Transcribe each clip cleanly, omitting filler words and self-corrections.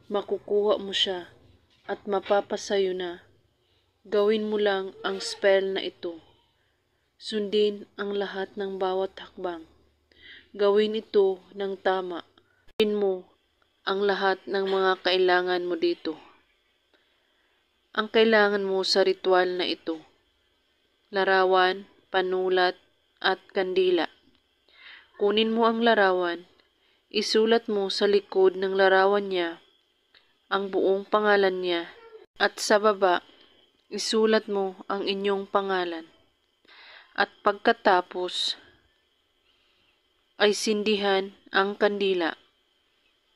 makukuha mo siya at mapapasayo na. Gawin mo lang ang spell na ito. Sundin ang lahat ng bawat hakbang. Gawin ito ng tama. Gawin mo ang lahat ng mga kailangan mo dito. Ang kailangan mo sa ritual na ito: larawan, panulat, at kandila. Kunin mo ang larawan, isulat mo sa likod ng larawan niya ang buong pangalan niya, at sa baba, isulat mo ang inyong pangalan. At pagkatapos, ay sindihan ang kandila,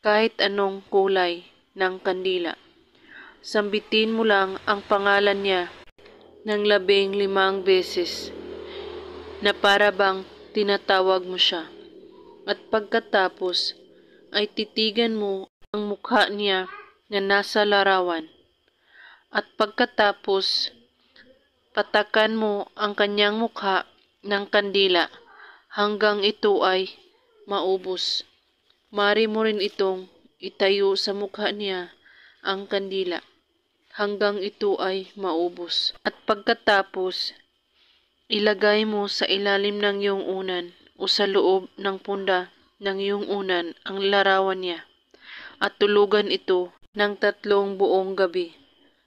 kahit anong kulay ng kandila. Sambitin mo lang ang pangalan niya ng 15 beses na para bang tinatawag mo siya. At pagkatapos, ay titigan mo ang mukha niya na nasa larawan. At pagkatapos, patakan mo ang kanyang mukha ng kandila hanggang ito ay maubos. Mari mo rin itong itayo sa mukha niya ang kandila hanggang ito ay maubos. At pagkatapos, ilagay mo sa ilalim ng iyong unan o sa loob ng punda ng iyong unan ang larawan niya at tulugan ito ng 3 buong gabi.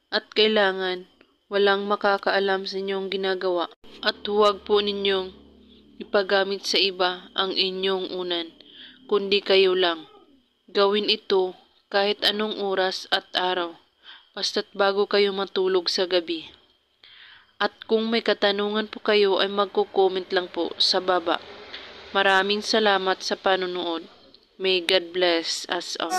At kailangan walang makakaalam sa inyong ginagawa at huwag po ninyong ipagamit sa iba ang inyong unan, kundi kayo lang. Gawin ito kahit anong oras at araw, basta't bago kayo matulog sa gabi. At kung may katanungan po kayo ay magko-comment lang po sa baba. Maraming salamat sa panonood. May God bless us all.